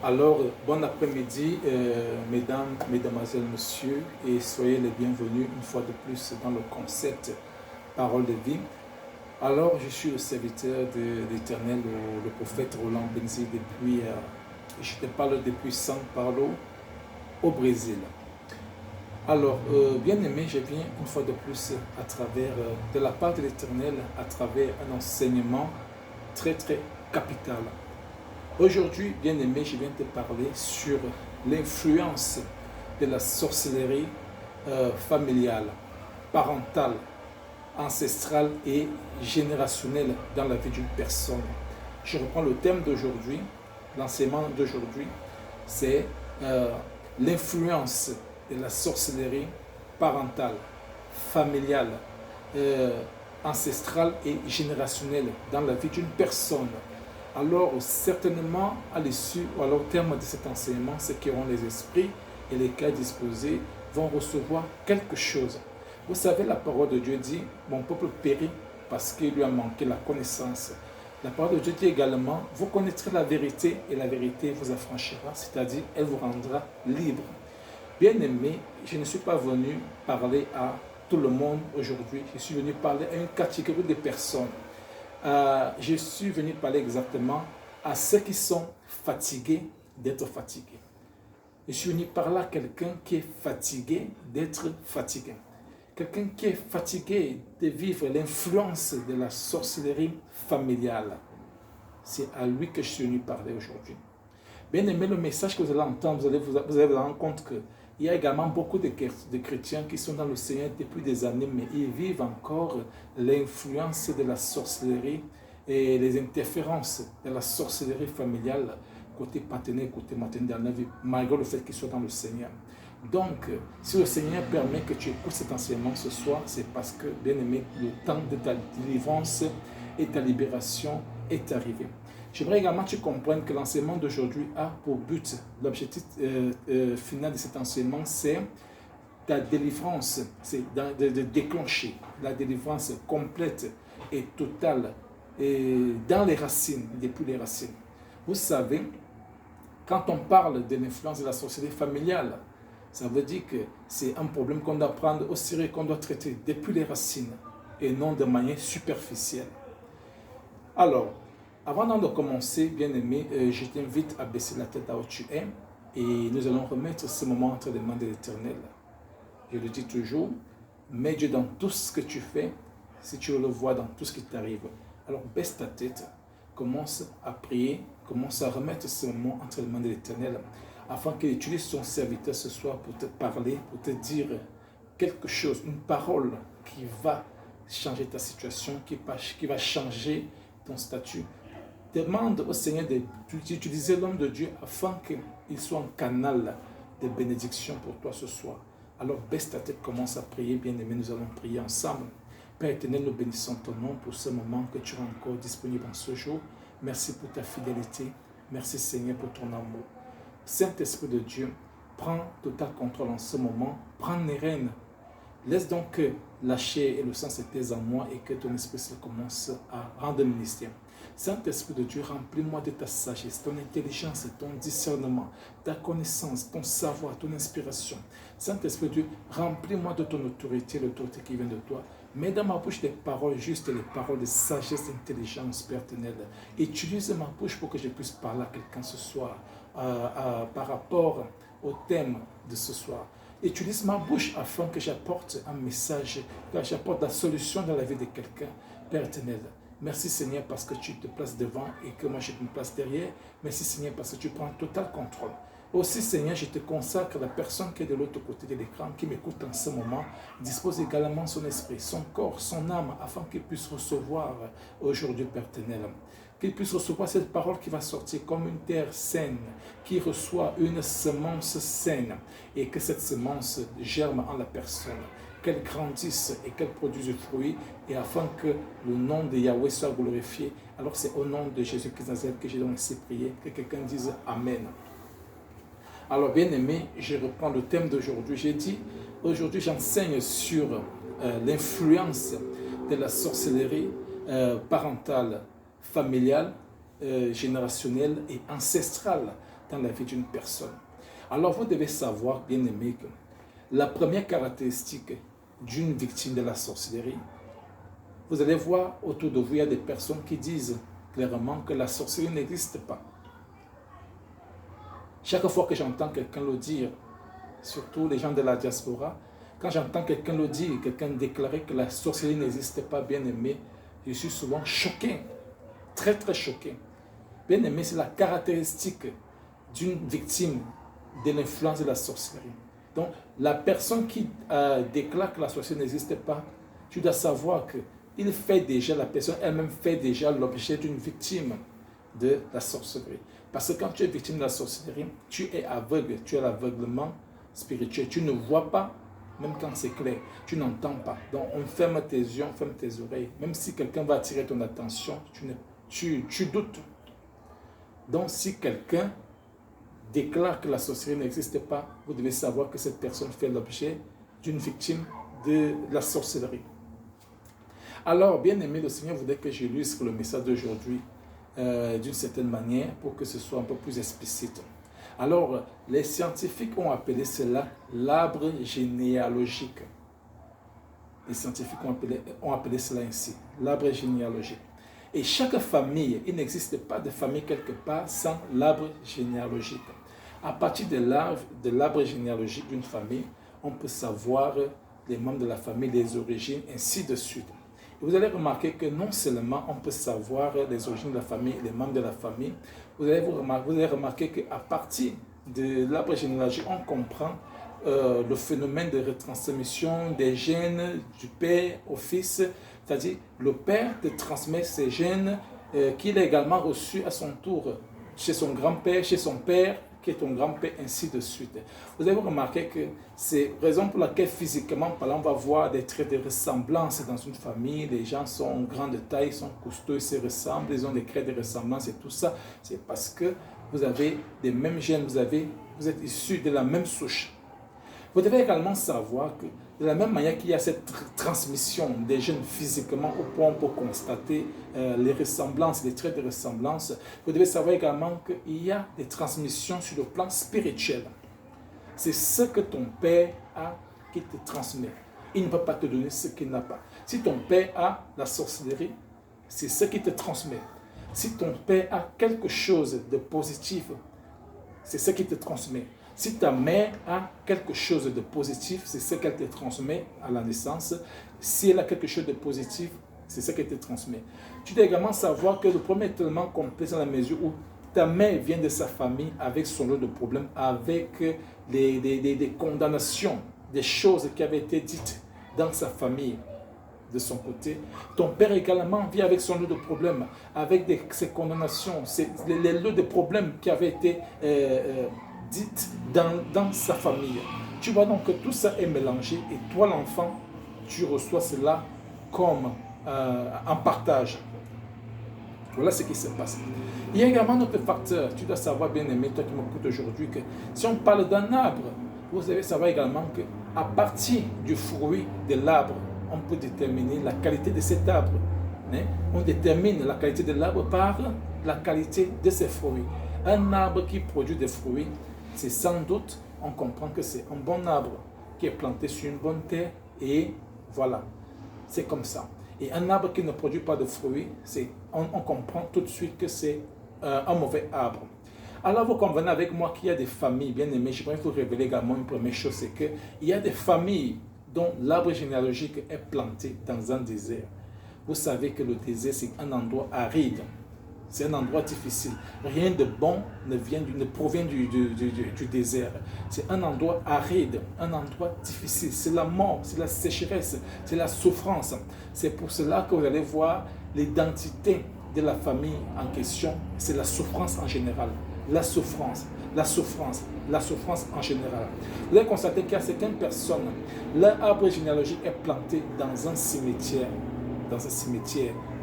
Alors, bon après-midi, mesdames, mesdemoiselles, messieurs, et soyez les bienvenus une fois de plus dans le concept Parole de vie. Alors, je suis le serviteur de l'Éternel, le prophète Roland Benzi, je te parle depuis São Paulo, au Brésil. Alors, bien-aimé, je viens une fois de plus à travers, de la part de l'Éternel, à travers un enseignement très capital. Aujourd'hui, bien-aimé, je viens te parler sur l'influence de la sorcellerie familiale, parentale, ancestrale et générationnelle dans la vie d'une personne. Je reprends le thème d'aujourd'hui, l'enseignement d'aujourd'hui, c'est l'influence de la sorcellerie parentale, familiale, ancestrale et générationnelle dans la vie d'une personne. Alors, certainement, à l'issue ou à au terme de cet enseignement, ceux qui auront les esprits et les cœurs disposés vont recevoir quelque chose. Vous savez, la parole de Dieu dit, mon peuple périt parce qu'il lui a manqué la connaissance. La parole de Dieu dit également, vous connaîtrez la vérité et la vérité vous affranchira, c'est-à-dire, elle vous rendra libre. Bien-aimé, je ne suis pas venu parler à tout le monde aujourd'hui, je suis venu parler à une catégorie de personnes. Je suis venu parler exactement à ceux qui sont fatigués d'être fatigués. Je suis venu parler à quelqu'un qui est fatigué d'être fatigué. Quelqu'un qui est fatigué de vivre l'influence de la sorcellerie familiale. C'est à lui que je suis venu parler aujourd'hui. Bien aimé, le message que vous allez entendre, vous allez vous rendre compte qu'il y a également beaucoup de chrétiens qui sont dans le Seigneur depuis des années, mais ils vivent encore l'influence de la sorcellerie et les interférences de la sorcellerie familiale, côté partenaire, côté maternel, malgré le fait qu'ils soient dans le Seigneur. Donc, si le Seigneur permet que tu écoutes cet enseignement ce soir, c'est parce que, bien aimé, le temps de ta délivrance et ta libération est arrivé. J'aimerais également que tu comprennes que l'enseignement d'aujourd'hui a pour but, l'objectif final de cet enseignement, c'est ta délivrance, c'est de déclencher la délivrance complète et totale et dans les racines, depuis les racines. Vous savez, quand on parle de l'influence de la sorcellerie familiale, ça veut dire que c'est un problème qu'on doit prendre au sérieux, qu'on doit traiter depuis les racines et non de manière superficielle. Alors, avant de commencer, bien-aimé, je t'invite à baisser la tête là où tu es et nous allons remettre ce moment entre les mains de l'Éternel. Je le dis toujours, mets Dieu dans tout ce que tu fais, si tu le vois dans tout ce qui t'arrive. Alors baisse ta tête, commence à prier, commence à remettre ce moment entre les mains de l'Éternel afin qu'il utilise son serviteur ce soir pour te parler, pour te dire quelque chose, une parole qui va changer ta situation, qui va changer ton statut. Demande au Seigneur d'utiliser l'homme de Dieu afin qu'il soit un canal de bénédiction pour toi ce soir. Alors baisse ta tête, commence à prier, bien-aimé, nous allons prier ensemble. Père éternel, nous bénissons ton nom pour ce moment que tu as encore disponible en ce jour. Merci pour ta fidélité. Merci Seigneur pour ton amour. Saint-Esprit de Dieu, prends total contrôle en ce moment. Prends les rênes. Laisse donc que la chair et le sang se taisent en moi et que ton esprit se commence à rendre ministère. Saint-Esprit de Dieu, remplis-moi de ta sagesse, ton intelligence, ton discernement, ta connaissance, ton savoir, ton inspiration. Saint-Esprit de Dieu, remplis-moi de ton autorité, l'autorité qui vient de toi. Mets dans ma bouche des paroles justes, les paroles de sagesse, d'intelligence, Père éternel. Utilise ma bouche pour que je puisse parler à quelqu'un ce soir par rapport au thème de ce soir. Utilise ma bouche afin que j'apporte un message, que j'apporte la solution dans la vie de quelqu'un, Père éternel. Merci Seigneur parce que tu te places devant et que moi je me place derrière. Merci Seigneur parce que tu prends total contrôle. Aussi Seigneur, je te consacre la personne qui est de l'autre côté de l'écran, qui m'écoute en ce moment, dispose également son esprit, son corps, son âme, afin qu'il puisse recevoir aujourd'hui, Père éternel. Qu'il puisse recevoir cette parole qui va sortir comme une terre saine, qui reçoit une semence saine, et que cette semence germe en la personne, qu'elle grandisse et qu'elle produise du fruit, et afin que le nom de Yahweh soit glorifié. Alors c'est au nom de Jésus-Christ Nazareth que j'ai donc ainsi prié, que quelqu'un dise Amen. Alors bien aimé, je reprends le thème d'aujourd'hui. J'ai dit, aujourd'hui j'enseigne sur l'influence de la sorcellerie parentale, familiale, générationnelle et ancestrale dans la vie d'une personne. Alors vous devez savoir, bien aimé, que la première caractéristique d'une victime de la sorcellerie, vous allez voir autour de vous, il y a des personnes qui disent clairement que la sorcellerie n'existe pas. Chaque fois que j'entends quelqu'un le dire, surtout les gens de la diaspora, quand j'entends quelqu'un le dire, quelqu'un déclarer que la sorcellerie n'existe pas, bien aimé, je suis souvent choqué, très très choqué. Bien aimé, c'est la caractéristique d'une victime de l'influence de la sorcellerie. Donc, la personne qui déclare que la sorcellerie n'existe pas, tu dois savoir que la personne elle-même fait déjà l'objet d'une victime de la sorcellerie. Parce que quand tu es victime de la sorcellerie, tu es aveugle, tu as l'aveuglement spirituel. Tu ne vois pas, même quand c'est clair. Tu n'entends pas. Donc, on ferme tes yeux, on ferme tes oreilles. Même si quelqu'un va attirer ton attention, tu doutes. Donc, si quelqu'un déclare que la sorcellerie n'existe pas, vous devez savoir que cette personne fait l'objet d'une victime de la sorcellerie. Alors, bien aimé, le Seigneur voudrait que j'illustre le message d'aujourd'hui d'une certaine manière pour que ce soit un peu plus explicite. Alors, les scientifiques ont appelé cela l'arbre généalogique. Les scientifiques ont appelé cela ainsi, l'arbre généalogique. Et chaque famille, il n'existe pas de famille quelque part sans l'arbre généalogique. À partir de l'arbre généalogique d'une famille, on peut savoir les membres de la famille, les origines, ainsi de suite. Et vous allez remarquer que non seulement on peut savoir les origines de la famille, les membres de la famille, vous allez remarquer qu'à partir de l'arbre généalogique, on comprend le phénomène de retransmission des gènes du père au fils, c'est-à-dire le père te transmet ses gènes qu'il a également reçus à son tour chez son grand-père, chez son père, qui est ton grand-père, ainsi de suite. Vous avez remarqué que c'est la raison pour laquelle physiquement parlant, on va voir des traits de ressemblance dans une famille. Les gens sont grands de taille, sont costauds, ils se ressemblent, ils ont des traits de ressemblance et tout ça. C'est parce que vous avez des mêmes gènes, vous êtes issus de la même souche. Vous devez également savoir que de la même manière qu'il y a cette transmission des gènes physiquement au point pour constater les ressemblances, les traits de ressemblance, vous devez savoir également qu'il y a des transmissions sur le plan spirituel. C'est ce que ton père a qui te transmet. Il ne peut pas te donner ce qu'il n'a pas. Si ton père a la sorcellerie, c'est ce qui te transmet. Si ton père a quelque chose de positif, c'est ce qui te transmet. Si ta mère a quelque chose de positif, c'est ce qu'elle te transmet à la naissance. Si elle a quelque chose de positif, c'est ce qu'elle te transmet. Tu dois également savoir que le premier est tellement complexe dans la mesure où ta mère vient de sa famille avec son lot de problèmes, avec des condamnations, des choses qui avaient été dites dans sa famille de son côté. Ton père également vient avec son lot de problèmes, avec ces condamnations, les lots de problèmes qui avaient été dites dans sa famille. Tu vois donc que tout ça est mélangé et toi l'enfant, tu reçois cela comme en partage. Voilà ce qui se passe. Il y a également un autre facteur. Tu dois savoir, bien aimé, toi qui m'écoutes aujourd'hui, que si on parle d'un arbre, vous devez savoir également qu'à partir du fruit de l'arbre, on peut déterminer la qualité de cet arbre. On détermine la qualité de l'arbre par la qualité de ses fruits. Un arbre qui produit des fruits, c'est sans doute, on comprend que c'est un bon arbre qui est planté sur une bonne terre et voilà, c'est comme ça. Et un arbre qui ne produit pas de fruits, on comprend tout de suite que c'est un mauvais arbre. Alors vous convenez avec moi qu'il y a des familles, bien aimées, je voudrais vous révéler également une première chose, c'est qu'il y a des familles dont l'arbre généalogique est planté dans un désert. Vous savez que le désert, c'est un endroit aride. C'est un endroit difficile. Rien de bon ne provient du désert. C'est un endroit aride, un endroit difficile. C'est la mort, c'est la sécheresse, c'est la souffrance. C'est pour cela que vous allez voir l'identité de la famille en question. C'est la souffrance en général. La souffrance, la souffrance, la souffrance en général. Vous allez constater qu'il y a certaines personnes, leur arbre généalogique est planté dans un cimetière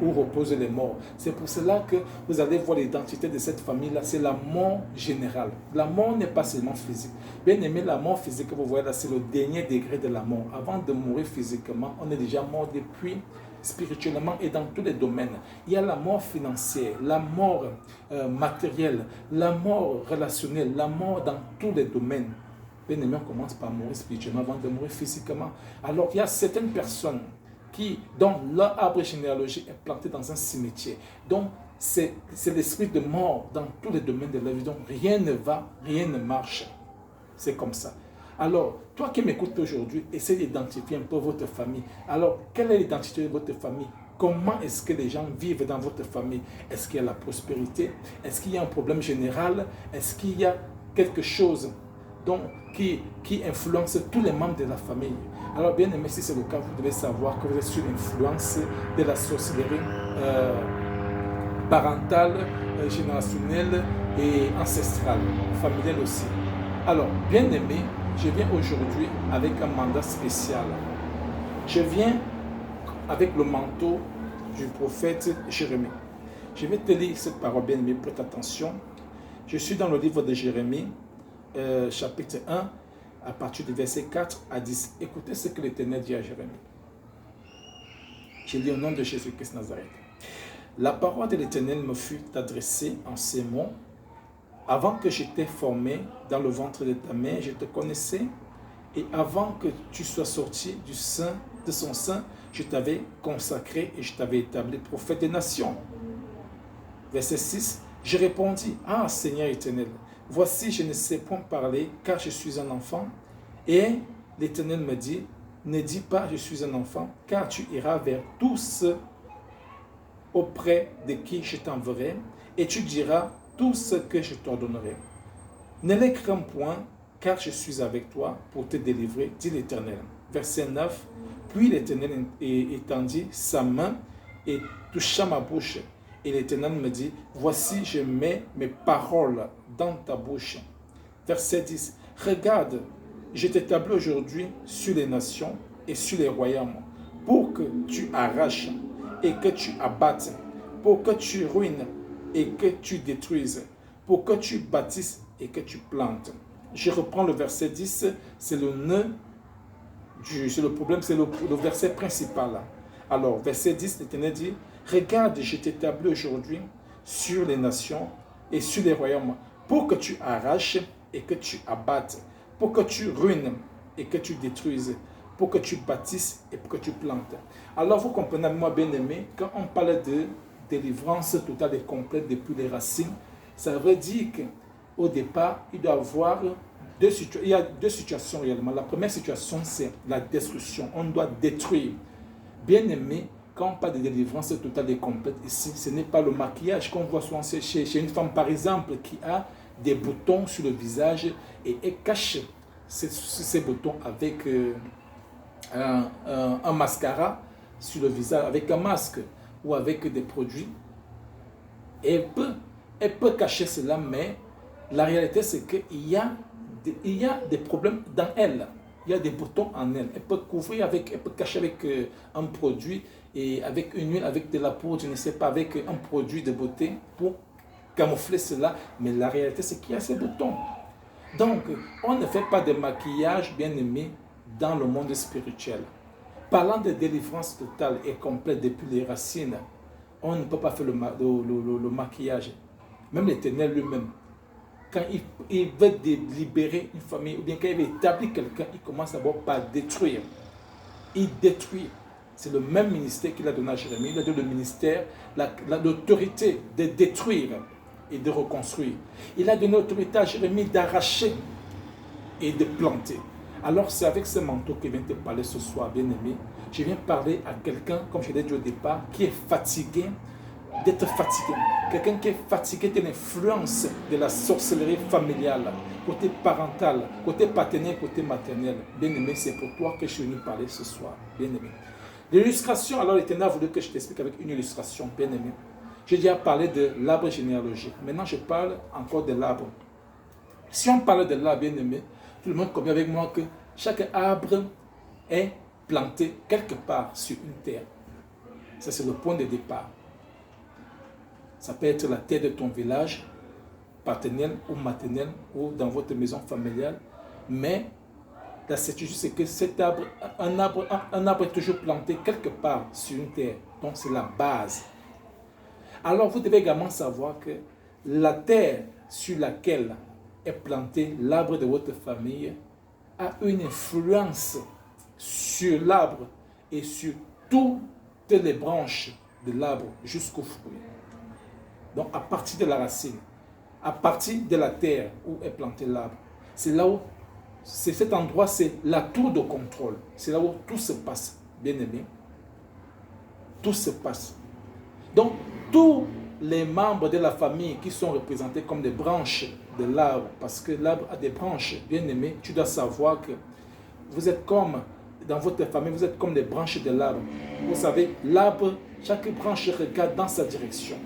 où reposent les morts. C'est pour cela que vous allez voir l'identité de cette famille-là, c'est la mort générale. La mort n'est pas seulement physique. Bien aimé, la mort physique que vous voyez là, c'est le dernier degré de la mort. Avant de mourir physiquement, on est déjà mort depuis spirituellement et dans tous les domaines. Il y a la mort financière, la mort matérielle, la mort relationnelle, la mort dans tous les domaines. Bien-aimé, on commence par mourir spirituellement avant de mourir physiquement. Alors, il y a certaines personnes dont leur arbre généalogique est planté dans un cimetière. Donc, c'est l'esprit de mort dans tous les domaines de la vie. Donc, rien ne va, rien ne marche. C'est comme ça. Alors, toi qui m'écoutes aujourd'hui, essaie d'identifier un peu votre famille. Alors, quelle est l'identité de votre famille? Comment est-ce que les gens vivent dans votre famille? Est-ce qu'il y a la prospérité? Est-ce qu'il y a un problème général? Est-ce qu'il y a quelque chose qui influence tous les membres de la famille? Alors, bien aimé, si c'est le cas, vous devez savoir que vous êtes sous l'influence de la sorcellerie parentale, générationnelle et ancestrale, familiale aussi. Alors, bien aimé, je viens aujourd'hui avec un mandat spécial. Je viens avec le manteau du prophète Jérémie. Je vais te lire cette parole, bien aimé, prête attention. Je suis dans le livre de Jérémie, chapitre 1, à partir du verset 4 à 10. Écoutez ce que l'Éternel dit à Jérémie. J'ai dit au nom de Jésus-Christ Nazareth. La parole de l'Éternel me fut adressée en ces mots. Avant que je t'ai formé dans le ventre de ta mère, je te connaissais. Et avant que tu sois sorti de son sein, je t'avais consacré et je t'avais établi prophète des nations. Verset 6. Je répondis, ah Seigneur éternel, voici je ne sais point parler car je suis un enfant. Et l'Éternel me dit, ne dis pas je suis un enfant car tu iras vers tous auprès de qui je t'enverrai et tu diras tout ce que je t'ordonnerai. Ne les crains point, car je suis avec toi pour te délivrer, dit l'Éternel. Verset 9. Puis l'Éternel étendit sa main et toucha ma bouche. Et l'Éternel me dit, voici, je mets mes paroles dans ta bouche. Verset 10. Regarde, je t'établis aujourd'hui sur les nations et sur les royaumes, pour que tu arraches et que tu abattes, pour que tu ruines et que tu détruises, pour que tu bâtisses et que tu plantes. Je reprends le verset 10, c'est le nœud, c'est le problème, c'est le verset principal. Alors, verset 10, l'Éternel dit, regarde, je t'établis aujourd'hui sur les nations et sur les royaumes, pour que tu arraches et que tu abattes, pour que tu ruines et que tu détruises, pour que tu bâtisses et pour que tu plantes. Alors, vous comprenez, moi bien-aimé, quand on parle de délivrance totale et complète depuis les racines, ça veut dire qu'au départ, il doit y avoir il y a deux situations réellement. La première situation, c'est la destruction. On doit détruire. Bien aimé, quand on parle de délivrance totale et complète ici, ce n'est pas le maquillage qu'on voit souvent chez une femme, par exemple, qui a des boutons sur le visage et elle cache ces boutons avec un mascara sur le visage, avec un masque ou avec des produits. Et elle peut cacher cela, mais la réalité, c'est qu'il y a des problèmes dans elle. Il y a des boutons en elle. Elle peut couvrir elle peut cacher avec un produit et avec une huile, avec de la poudre, je ne sais pas, avec un produit de beauté pour camoufler cela. Mais la réalité, c'est qu'il y a ces boutons. Donc, on ne fait pas de maquillage, bien aimé, dans le monde spirituel. Parlant de délivrance totale et complète depuis les racines, on ne peut pas faire le maquillage. Même l'Éternel lui-même, quand il veut libérer une famille, ou bien quand il veut établir quelqu'un, il commence d'abord par détruire. Il détruit. C'est le même ministère qu'il a donné à Jérémie. Il a donné le ministère, l'autorité de détruire et de reconstruire. Il a donné l'autorité à Jérémie d'arracher et de planter. Alors c'est avec ce manteau que je viens te parler ce soir, bien-aimé. Je viens parler à quelqu'un, comme je l'ai dit au départ, qui est fatigué d'être fatigué. Quelqu'un qui est fatigué de l'influence de la sorcellerie familiale, côté parental, côté paternel, côté maternel. Bien-aimé, c'est pour toi que je suis venu parler ce soir, bien-aimé. L'illustration, alors l'Éternel a voulu que je t'explique avec une illustration, bien-aimé. J'ai déjà parlé de l'arbre généalogique. Maintenant, je parle encore de l'arbre. Si on parle de l'arbre, bien-aimé, tout le monde comprend avec moi que chaque arbre est planté quelque part sur une terre. Ça, c'est le point de départ. Ça peut être la terre de ton village, paternel ou maternel, ou dans votre maison familiale. Mais La certitude, c'est que cet arbre, un arbre est toujours planté quelque part sur une terre. Donc, c'est la base. Alors, vous devez également savoir que la terre sur laquelle est planté l'arbre de votre famille a une influence sur l'arbre et sur toutes les branches de l'arbre jusqu'au fruit. Donc, à partir de la racine, à partir de la terre où est planté l'arbre, c'est là où, c'est cet endroit, c'est la tour de contrôle. C'est là où tout se passe, bien aimé. Tout se passe. Donc, tous les membres de la famille qui sont représentés comme des branches de l'arbre, parce que l'arbre a des branches, bien aimé, tu dois savoir que vous êtes comme, dans votre famille, vous êtes comme des branches de l'arbre. Vous savez, l'arbre, chaque branche regarde dans sa direction.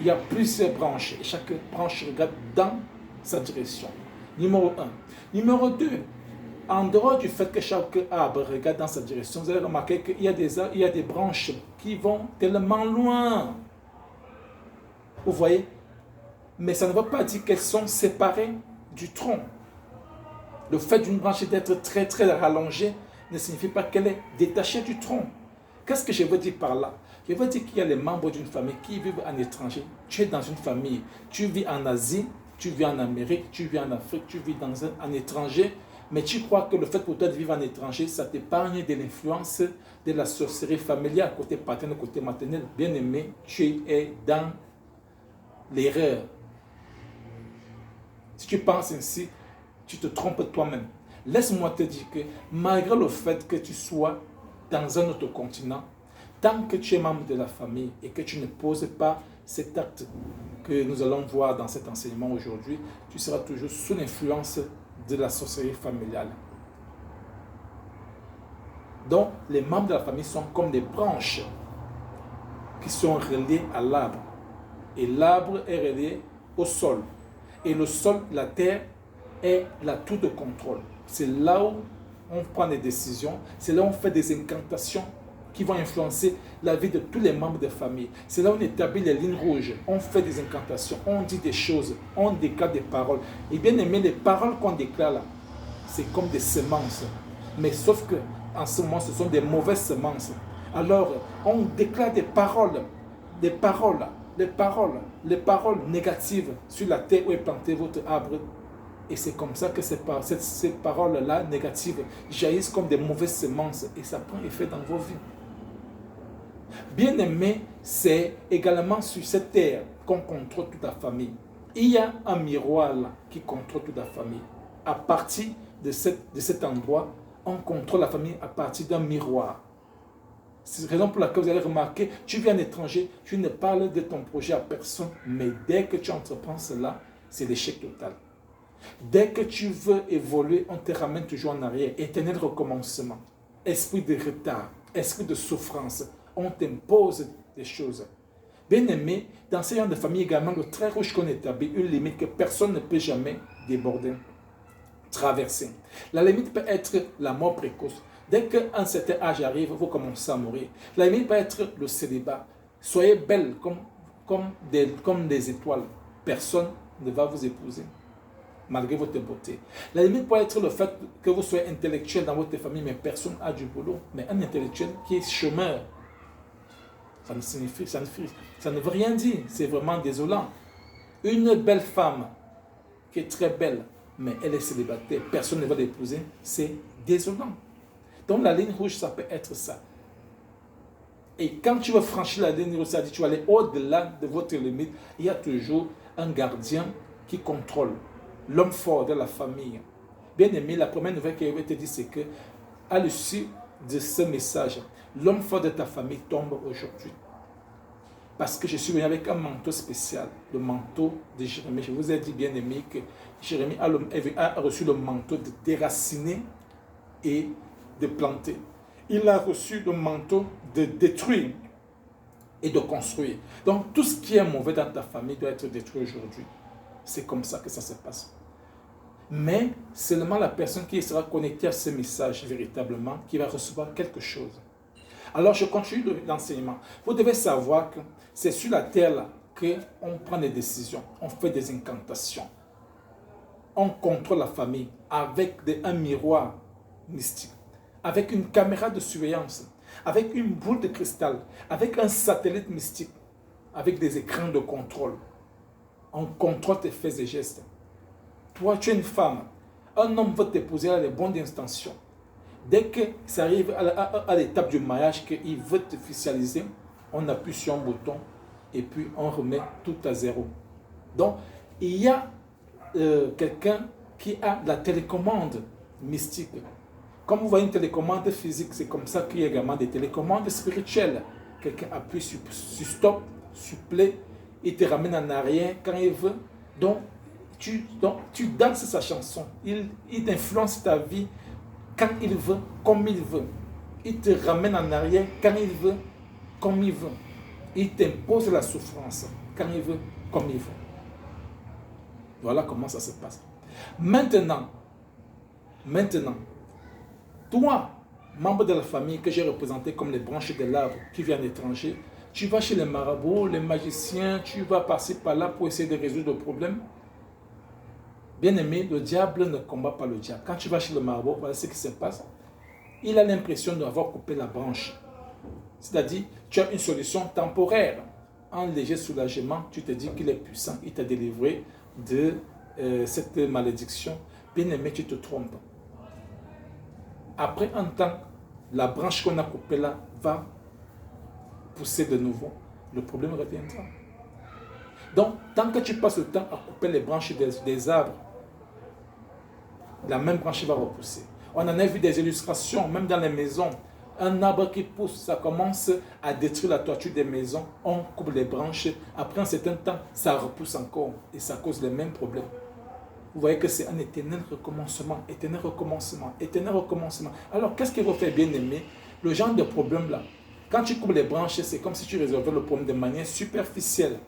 Il y a plusieurs branches et chaque branche regarde dans sa direction. Numéro 1. Numéro 2. En dehors du fait que chaque arbre regarde dans sa direction, vous allez remarquer qu'il y a des branches qui vont tellement loin. Vous voyez? Mais ça ne veut pas dire qu'elles sont séparées du tronc. Le fait d'une branche d'être très très rallongée ne signifie pas qu'elle est détachée du tronc. Qu'est-ce que je veux dire par là? Je veux dire qu'il y a les membres d'une famille qui vivent en étranger. Tu es dans une famille, tu vis en Asie, tu vis en Amérique, tu vis en Afrique, tu vis en étranger, mais tu crois que le fait pour toi de vivre en étranger, ça t'épargne de l'influence de la sorcellerie familiale, côté paternel, côté maternel. Bien aimé, tu es dans l'erreur. Si tu penses ainsi, tu te trompes toi-même. Laisse-moi te dire que malgré le fait que tu sois dans un autre continent, tant que tu es membre de la famille et que tu ne poses pas cet acte que nous allons voir dans cet enseignement aujourd'hui, tu seras toujours sous l'influence de la sorcellerie familiale. Donc, les membres de la famille sont comme des branches qui sont reliées à l'arbre. Et l'arbre est relié au sol. Et le sol, la terre, est la tour de contrôle. C'est là où on prend des décisions, c'est là où on fait des incantations qui vont influencer la vie de tous les membres de la famille. C'est là où on établit les lignes rouges, on fait des incantations, on dit des choses, on déclare des paroles. Et bien aimé, les paroles qu'on déclare là, c'est comme des semences. Mais sauf que en ce moment, ce sont des mauvaises semences. Alors, on déclare des paroles négatives sur la terre où est planté votre arbre. Et c'est comme ça que ces paroles-là négatives jaillissent comme des mauvaises semences et ça prend effet dans vos vies. Bien-aimé, c'est également sur cette terre qu'on contrôle toute la famille. Il y a un miroir là qui contrôle toute la famille. À partir de cet endroit, on contrôle la famille à partir d'un miroir. C'est la raison pour laquelle vous allez remarquer, tu viens en étranger, tu ne parles de ton projet à personne, mais dès que tu entreprends cela, c'est l'échec total. Dès que tu veux évoluer, on te ramène toujours en arrière. Éternel recommencement. Esprit de retard, esprit de souffrance. On t'impose des choses. Bien aimé, dans ces genres de famille également, le trait rouge qu'on établit, une limite que personne ne peut jamais déborder, traverser. La limite peut être la mort précoce. Dès qu'un certain âge arrive, vous commencez à mourir. La limite peut être le célibat. Soyez belle comme des étoiles. Personne ne va vous épouser, malgré votre beauté. La limite peut être le fait que vous soyez intellectuel dans votre famille, mais personne n'a du boulot. Mais un intellectuel qui est chômeur, ça ne veut rien dire. C'est vraiment désolant. Une belle femme qui est très belle, mais elle est célibataire, personne ne va l'épouser, c'est désolant. Donc la ligne rouge, ça peut être ça. Et quand tu vas franchir la ligne rouge, ça dit tu vas aller au-delà de votre limite, il y a toujours un gardien qui contrôle l'homme fort de la famille. Bien aimé, la première nouvelle que je vais te dire, c'est que à l'issue de ce message, l'homme fort de ta famille tombe aujourd'hui. Parce que je suis venu avec un manteau spécial, le manteau de Jérémie. Je vous ai dit, bien aimé, que Jérémie a reçu le manteau de déraciner et de planter. Il a reçu le manteau de détruire et de construire. Donc tout ce qui est mauvais dans ta famille doit être détruit aujourd'hui. C'est comme ça que ça se passe. Mais seulement la personne qui sera connectée à ce message véritablement, qui va recevoir quelque chose. Alors je continue l'enseignement. Vous devez savoir que c'est sur la terre là qu'on prend des décisions, on fait des incantations. On contrôle la famille avec un miroir mystique, avec une caméra de surveillance, avec une boule de cristal, avec un satellite mystique, avec des écrans de contrôle. On contrôle tes faits et gestes. Toi, tu es une femme. Un homme veut t'épouser à les bonnes intentions. Dès que ça arrive à l'étape du mariage, qu'il veut t'officialiser, on appuie sur un bouton et puis on remet tout à zéro. Donc, il y a quelqu'un qui a la télécommande mystique. Comme vous voyez une télécommande physique, c'est comme ça qu'il y a également des télécommandes spirituelles. Quelqu'un appuie sur stop, sur play, il te ramène en arrière quand il veut. Donc, tu danses sa chanson. Il influence ta vie quand il veut, comme il veut. Il te ramène en arrière quand il veut, comme il veut. Il t'impose la souffrance quand il veut, comme il veut. Voilà comment ça se passe. Maintenant, toi, membre de la famille que j'ai représenté comme les branches de l'arbre qui viennent d'étranger, tu vas chez les marabouts, les magiciens, tu vas passer par là pour essayer de résoudre le problème. Bien aimé, le diable ne combat pas le diable. Quand tu vas chez le marabout, voilà ce qui se passe. Il a l'impression d'avoir coupé la branche. C'est-à-dire, tu as une solution temporaire. Un léger soulagement, tu te dis qu'il est puissant, il t'a délivré de cette malédiction. Bien aimé, tu te trompes. Après un temps, la branche qu'on a coupée là va pousser de nouveau. Le problème reviendra. Donc, tant que tu passes le temps à couper les branches des arbres, la même branche va repousser. On en a vu des illustrations, même dans les maisons. Un arbre qui pousse, ça commence à détruire la toiture des maisons. On coupe les branches. Après un certain temps, ça repousse encore. Et ça cause les mêmes problèmes. Vous voyez que c'est un éternel recommencement, éternel recommencement, éternel recommencement. Alors, qu'est-ce qu'il faut faire, bien aimé? Le genre de problème-là, quand tu coupes les branches, c'est comme si tu résolvais le problème de manière superficielle.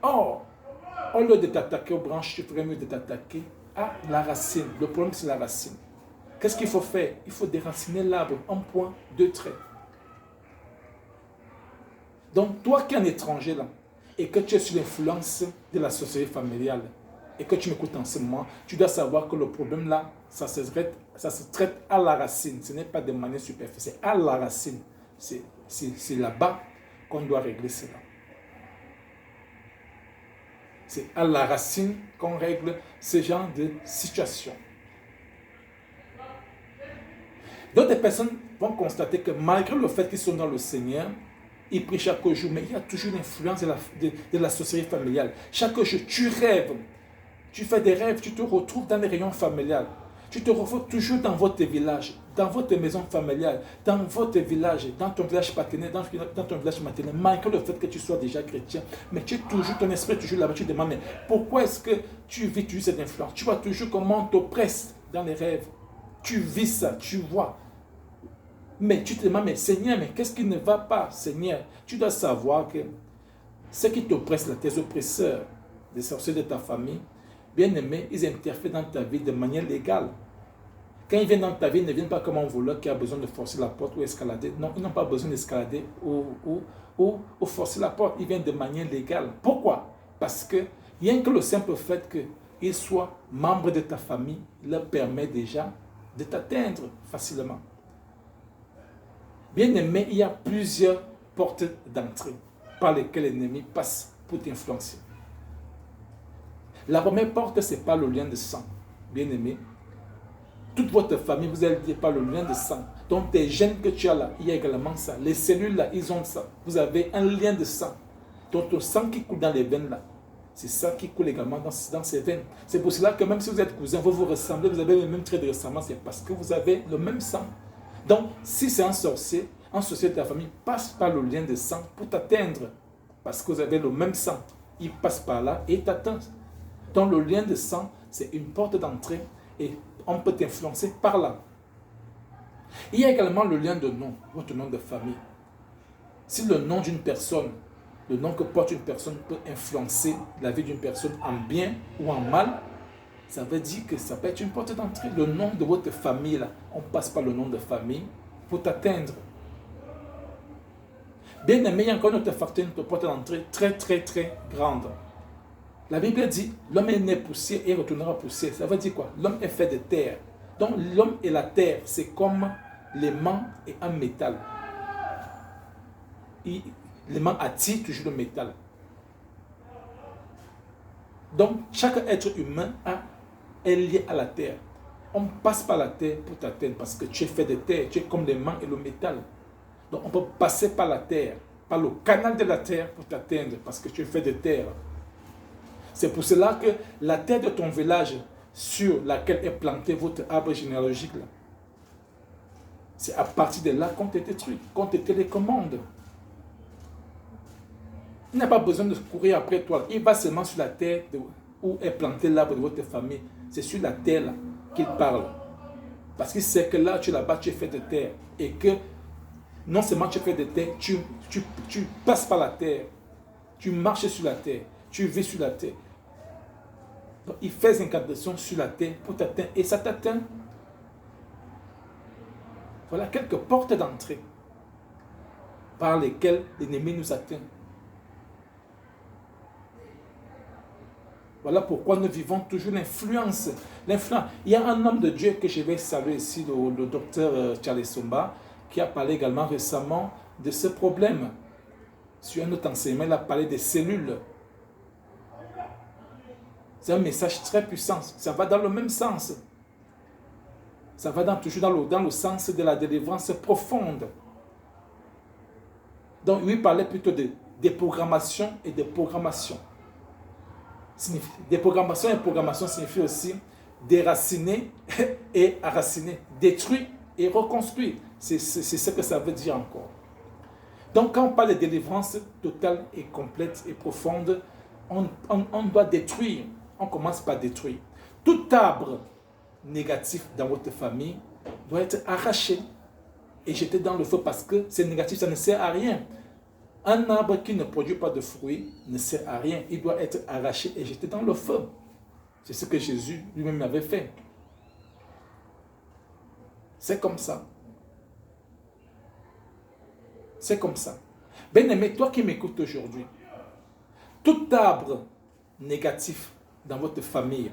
Or, au lieu de t'attaquer aux branches, tu ferais mieux de t'attaquer à la racine. Le problème, c'est la racine. Qu'est-ce qu'il faut faire? Il faut déraciner l'arbre en point, deux traits. Donc, toi qui es un étranger là, et que tu es sous l'influence de la société familiale, et que tu m'écoutes en ce moment, tu dois savoir que le problème là, ça se traite à la racine. Ce n'est pas de manière superficielle. À la racine. C'est là-bas qu'on doit régler cela. C'est à la racine qu'on règle ce genre de situation. D'autres personnes vont constater que malgré le fait qu'ils sont dans le Seigneur, ils prient chaque jour, mais il y a toujours l'influence de la société familiale. Chaque jour, tu rêves, tu fais des rêves, tu te retrouves dans les rayons familiales. Tu te retrouves toujours dans votre village, dans votre maison familiale, dans votre village, dans ton village paternel, dans ton village maternel, malgré le fait que tu sois déjà chrétien, mais tu es toujours, ton esprit est toujours là-bas, tu te demandes, mais pourquoi est-ce que tu vis toujours cette influence? Tu vois toujours comment on t'oppresse dans les rêves. Tu vis ça, tu vois. Mais tu te demandes, mais Seigneur, mais qu'est-ce qui ne va pas, Seigneur? Tu dois savoir que ce qui t'oppresse, là, tes oppresseurs, les sorciers de ta famille, bien aimé, ils interfèrent dans ta vie de manière légale. Quand ils viennent dans ta vie, ils ne viennent pas comme un voleur qui a besoin de forcer la porte ou escalader. Non, ils n'ont pas besoin d'escalader ou forcer la porte. Ils viennent de manière légale. Pourquoi? Parce que rien que le simple fait qu'ils soient membres de ta famille leur permet déjà de t'atteindre facilement. Bien aimé, il y a plusieurs portes d'entrée par lesquelles l'ennemi passe pour t'influencer. La première porte, ce n'est pas le lien de sang. Bien aimé, toute votre famille, vous êtes liés par le lien de sang. Donc, tes gènes que tu as là, il y a également ça. Les cellules là, ils ont ça. Vous avez un lien de sang. Donc, le sang qui coule dans les veines là, c'est ça qui coule également dans ces veines. C'est pour cela que même si vous êtes cousins, vous vous ressemblez, vous avez le même trait de ressemblance, c'est parce que vous avez le même sang. Donc, si c'est un sorcier de ta famille passe par le lien de sang pour t'atteindre. Parce que vous avez le même sang. Il passe par là et t'atteint. Donc, le lien de sang, c'est une porte d'entrée et on peut t'influencer par là. Il y a également le lien de nom, votre nom de famille. Si le nom d'une personne, le nom que porte une personne peut influencer la vie d'une personne en bien ou en mal, ça veut dire que ça peut être une porte d'entrée. Le nom de votre famille, là, on passe par le nom de famille pour t'atteindre. Bien aimé, il y a encore notre facteur, notre porte d'entrée très, très, très grande. La Bible dit, l'homme est né poussière et retournera poussière. Ça veut dire quoi? L'homme est fait de terre. Donc l'homme et la terre, c'est comme l'aimant et un métal. L'aimant attire toujours le métal. Donc chaque être humain est lié à la terre. On passe par la terre pour t'atteindre parce que tu es fait de terre, tu es comme l'aimant et le métal. Donc on peut passer par la terre, par le canal de la terre pour t'atteindre parce que tu es fait de terre. C'est pour cela que la terre de ton village sur laquelle est planté votre arbre généalogique, là, c'est à partir de là qu'on te détruit, qu'on te télécommande. Il n'a pas besoin de courir après toi. Il va seulement sur la terre où est planté l'arbre de votre famille. C'est sur la terre là qu'il parle. Parce qu'il sait que là, là-bas, tu es fait de terre. Et que non seulement tu es fait de terre, tu passes par la terre. Tu marches sur la terre. Tu vis sur la terre. Donc, il fait des incantations sur la terre pour t'atteindre. Et ça t'atteint. Voilà quelques portes d'entrée par lesquelles l'ennemi nous atteint. Voilà pourquoi nous vivons toujours l'influence. Il y a un homme de Dieu que je vais saluer ici, le docteur Charles Somba, qui a parlé également récemment de ce problème. Sur un autre enseignement, il a parlé des cellules. C'est un message très puissant. Ça va dans le même sens. Ça va toujours dans le sens de la délivrance profonde. Donc, lui parlait plutôt de déprogrammation et de programmation. Déprogrammation et programmation signifie aussi déraciner et enraciner, détruire et reconstruire. C'est ce que ça veut dire encore. Donc, quand on parle de délivrance totale et complète et profonde, on doit détruire. On commence par détruire. Tout arbre négatif dans votre famille doit être arraché et jeté dans le feu parce que c'est négatif, ça ne sert à rien. Un arbre qui ne produit pas de fruits ne sert à rien. Il doit être arraché et jeté dans le feu. C'est ce que Jésus lui-même avait fait. C'est comme ça. C'est comme ça. Bien-aimé, toi qui m'écoutes aujourd'hui, tout arbre négatif dans votre famille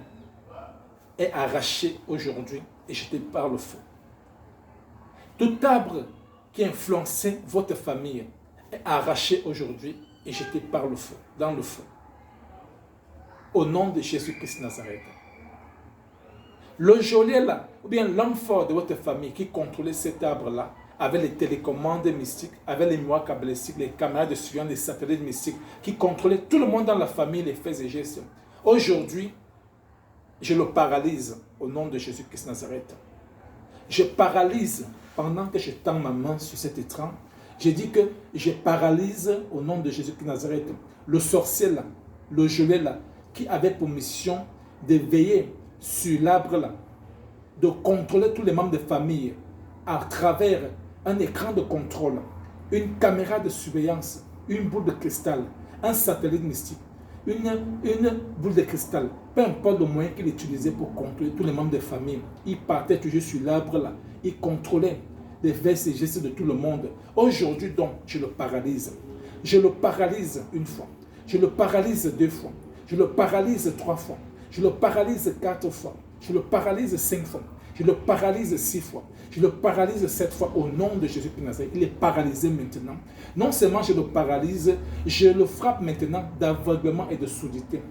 est arraché aujourd'hui et jeté par le feu. Tout arbre qui influençait votre famille est arraché aujourd'hui et jeté par le feu, dans le feu. Au nom de Jésus-Christ Nazareth. Le geôlier là, ou bien l'homme fort de votre famille qui contrôlait cet arbre-là, avec les télécommandes mystiques, avec les miroirs cabalistiques, les caméras de surveillance, les satellites mystiques, qui contrôlaient tout le monde dans la famille, les faits et gestes. Aujourd'hui, je le paralyse au nom de Jésus-Christ Nazareth. Je paralyse pendant que je tends ma main sur cet étrange. Je dis que je paralyse au nom de Jésus-Christ Nazareth le sorcier là, le geôlier là, qui avait pour mission de veiller sur l'arbre là, de contrôler tous les membres de famille à travers un écran de contrôle, une caméra de surveillance, une boule de cristal, un satellite mystique, une boule de cristal, peu importe le moyen qu'il utilisait pour contrôler tous les membres de famille. Il partait toujours sur l'arbre là, il contrôlait les faits et gestes de tout le monde. Aujourd'hui donc, je le paralyse. Je le paralyse une fois. Je le paralyse 2 fois. Je le paralyse 3 fois. Je le paralyse 4 fois. Je le paralyse 5 fois. Je le paralyse 6 fois. Je le paralyse 7 fois au nom de Jésus-Christ Nazareth. Il est paralysé maintenant. Non seulement je le paralyse, je le frappe maintenant d'aveuglement et de surdité.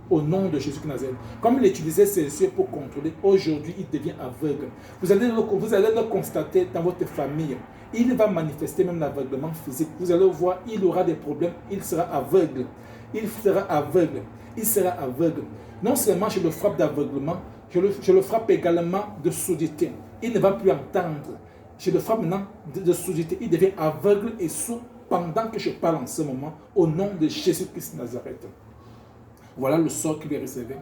Au nom de Jésus-Christ Nazareth. Comme il utilisait ses yeux pour contrôler, aujourd'hui il devient aveugle. Vous allez le constater dans votre famille. Il va manifester même l'aveuglement physique. Vous allez voir, il aura des problèmes, il sera aveugle. Il sera aveugle. Il sera aveugle. Non seulement je le frappe d'aveuglement, je le frappe également de surdité. Il ne va plus entendre. Je le frappe maintenant de surdité. Il devient aveugle et sourd pendant que je parle en ce moment au nom de Jésus-Christ Nazareth. Voilà le sort qui lui est réservé.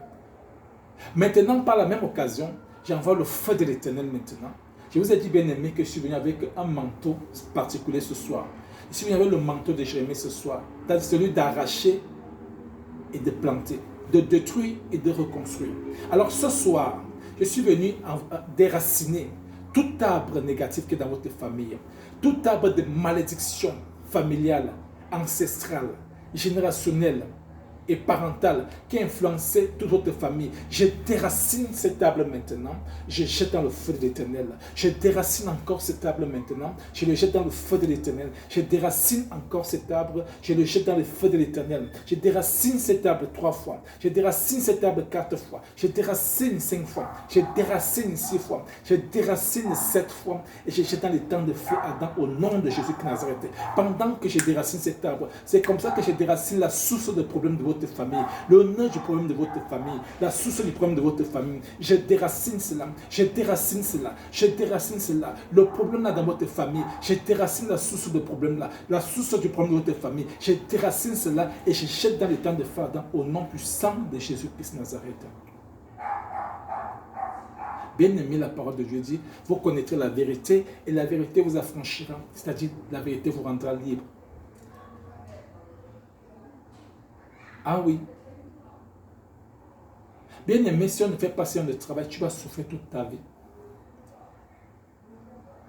Maintenant, par la même occasion, j'envoie le feu de l'Éternel maintenant. Je vous ai dit, bien aimé, que je suis venu avec un manteau particulier ce soir. Je suis venu avec le manteau de Jérémie ce soir. C'est celui d'arracher et de planter, de détruire et de reconstruire. Alors ce soir, je suis venu déraciner tout arbre négatif qui est dans votre famille, tout arbre de malédiction familiale, ancestrale, générationnelle, et parentale qui a influencé toute votre famille. Je déracine cette table maintenant. Je jette dans le feu de l'Éternel. Je déracine encore cette table maintenant. Je le jette dans le feu de l'Éternel. Je déracine encore cet arbre. Je le jette dans le feu de l'Éternel. Je déracine cet arbre 3 fois. Je déracine cet arbre 4 fois. Je déracine 5 fois. Je déracine 6 fois. Je déracine 7 fois. Et je jette dans les temps de feu Adam au nom de Jésus de Nazareth. Pendant que je déracine cet arbre, c'est comme ça que je déracine la source de problème de votre famille, le nœud du problème de votre famille, la source du problème de votre famille. Je déracine cela, je déracine cela, je déracine cela. Le problème là dans votre famille, je déracine la source de problème là, la source du problème de votre famille. Je déracine cela et je jette dans les temps de feu Adam au nom puissant de Jésus-Christ Nazareth. Bien aimé, la parole de Dieu dit, vous connaîtrez la vérité et la vérité vous affranchira, c'est-à-dire la vérité vous rendra libre. Ah oui. Bien aimé, si on ne fait pas ce genre de travail, tu vas souffrir toute ta vie.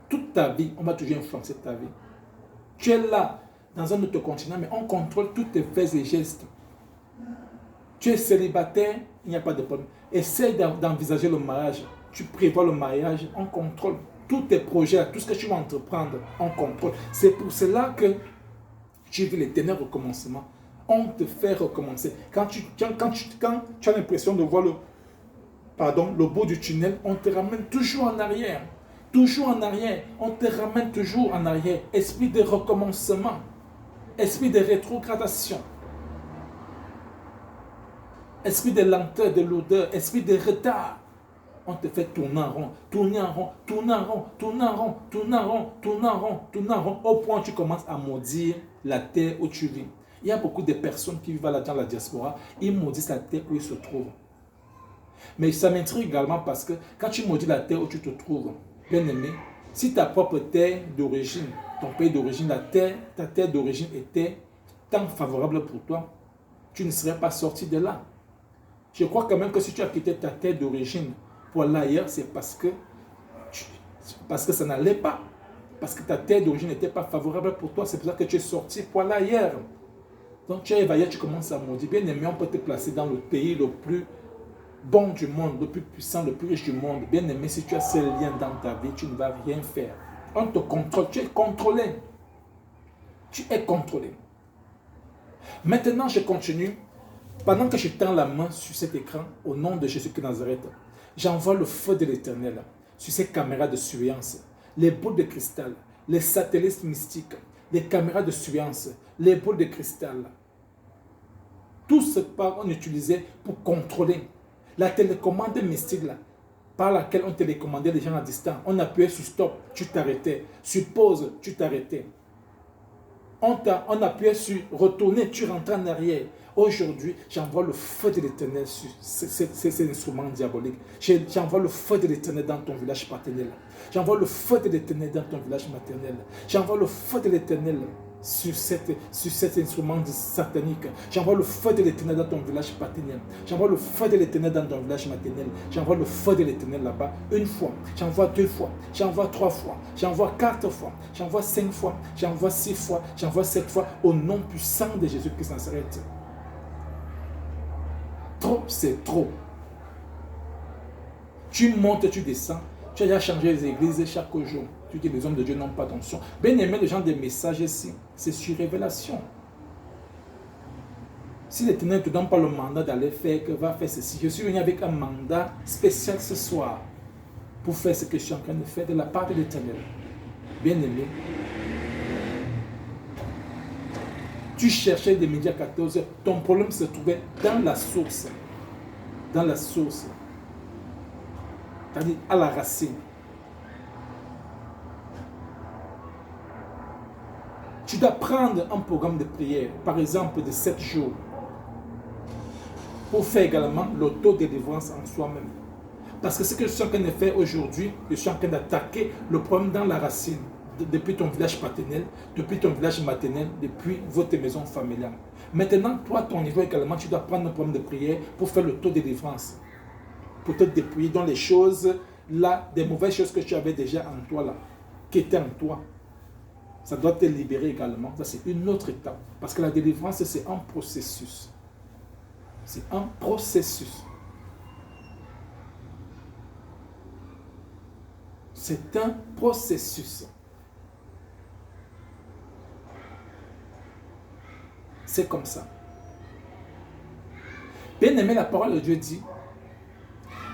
Toute ta vie, on va toujours influencer ta vie. Tu es là, dans un autre continent, mais on contrôle tous tes faits et gestes. Tu es célibataire, il n'y a pas de problème. Essaye d'envisager le mariage. Tu prévois le mariage, on contrôle tous tes projets, tout ce que tu vas entreprendre, on contrôle. C'est pour cela que tu vis l'éternel recommencement. On te fait recommencer. Quand tu as l'impression de voir le bout du tunnel, on te ramène toujours en arrière. Toujours en arrière. On te ramène toujours en arrière. Esprit de recommencement. Esprit de rétrogradation. Esprit de lenteur, de lourdeur. Esprit de retard. On te fait tourner en rond, tourner en rond, tourner en rond, tourner en rond, tourner en rond, tourner en rond, tourner en rond, au point où tu commences à maudire la terre où tu vis. Il y a beaucoup de personnes qui vivent là dans la diaspora, ils maudissent la terre où ils se trouvent. Mais ça m'intrigue également parce que quand tu maudis la terre où tu te trouves, bien aimé, si ta propre terre d'origine, ton pays d'origine, ta terre d'origine était tant favorable pour toi, tu ne serais pas sorti de là. Je crois quand même que si tu as quitté ta terre d'origine pour aller ailleurs, c'est parce que ça n'allait pas. Parce que ta terre d'origine n'était pas favorable pour toi. C'est pour ça que tu es sorti pour aller ailleurs. Donc tu es évaillé, tu commences à maudire. Bien aimé, on peut te placer dans le pays le plus bon du monde, le plus puissant, le plus riche du monde. Bien aimé, si tu as ces liens dans ta vie, tu ne vas rien faire. On te contrôle, tu es contrôlé. Tu es contrôlé. Maintenant, je continue. Pendant que je tends la main sur cet écran, au nom de Jésus de Nazareth, j'envoie le feu de l'Éternel sur ces caméras de surveillance, les boules de cristal, les satellites mystiques, les caméras de surveillance, les boules de cristal. Tout ce qu'on utilisait pour contrôler la télécommande mystique là, par laquelle on télécommandait les gens à distance. On appuyait sur stop, tu t'arrêtais. Sur pause, tu t'arrêtais. On appuyait sur retourner, tu rentrais en arrière. Aujourd'hui, j'envoie le feu de l'Éternel sur ces instruments diaboliques. J'envoie le feu de l'Éternel dans ton village paternel. J'envoie le feu de l'Éternel dans ton village maternel. J'envoie le feu de l'Éternel sur cet instrument satanique. J'envoie le feu de l'Éternel dans ton village paternel. J'envoie le feu de l'Éternel dans ton village maternel. J'envoie le feu de l'Éternel là-bas une fois. J'envoie 2 fois. J'envoie 3 fois. J'envoie 4 fois. J'envoie 5 fois. J'envoie 6 fois. J'envoie 7 fois. Au nom puissant de Jésus-Christ Nazareth. Trop, c'est trop. Tu montes, tu descends. Tu as déjà changé les églises chaque jour. Tu dis que les hommes de Dieu n'ont pas d'onction. Bien aimé, les gens des messages ici, c'est sur révélation. Si l'Éternel ne te donne pas le mandat d'aller faire, que va faire ceci. Je suis venu avec un mandat spécial ce soir pour faire ce que je suis en train de faire de la part de l'Éternel. Bien aimé. Tu cherchais des médias 14, ton problème se trouvait dans la source. Dans la source. C'est-à-dire à la racine. Tu dois prendre un programme de prière, par exemple de 7 jours, pour faire également l'autodélivrance en soi-même. Parce que ce que je suis en train de faire aujourd'hui, je suis en train d'attaquer le problème dans la racine, depuis ton village paternel, depuis ton village maternel, depuis votre maison familiale. Maintenant, toi, ton niveau également, tu dois prendre un programme de prière pour faire l'autodélivrance, pour te dépouiller dans les choses, là, des mauvaises choses que tu avais déjà en toi, là, qui étaient en toi. Ça doit te libérer également. Ça, c'est une autre étape. Parce que la délivrance, c'est un processus. C'est un processus. C'est un processus. C'est comme ça. Bien aimé, la parole de Dieu dit,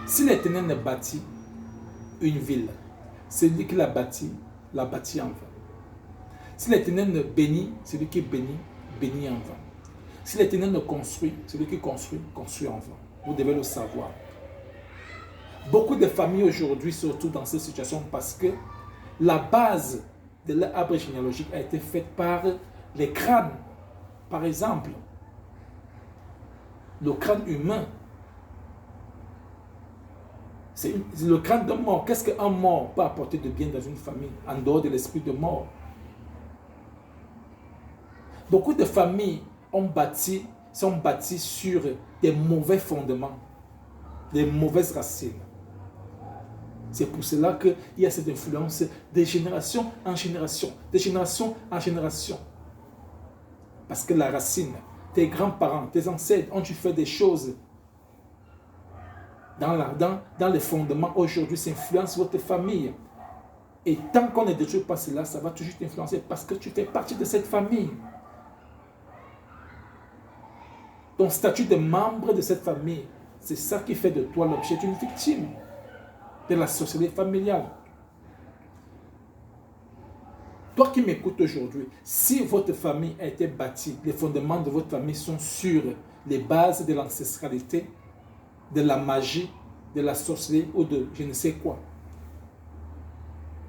si l'Éternel ne bâtit une ville, celui qui l'a bâti en vain. Si l'Éternel ne bénit, celui qui bénit, bénit en vain. Si l'Éternel ne construit, celui qui construit, construit en vain. Vous devez le savoir. Beaucoup de familles aujourd'hui se retrouvent dans cette situation parce que la base de l'arbre généalogique a été faite par les crânes. Par exemple, le crâne humain. C'est le crâne d'un mort. Qu'est-ce qu'un mort peut apporter de bien dans une famille en dehors de l'esprit de mort? Beaucoup de familles sont bâties sur des mauvais fondements, des mauvaises racines. C'est pour cela qu'il y a cette influence de génération en génération, de génération en génération. Parce que la racine, tes grands-parents, tes ancêtres ont dû faire des choses dans les fondements. Aujourd'hui, ça influence votre famille. Et tant qu'on ne détruit pas cela, ça va toujours t'influencer parce que tu fais partie de cette famille. Ton statut de membre de cette famille, c'est ça qui fait de toi l'objet d'une victime de la société familiale. Toi qui m'écoutes aujourd'hui, si votre famille a été bâtie, les fondements de votre famille sont sur les bases de l'ancestralité, de la magie, de la sorcellerie ou de je ne sais quoi,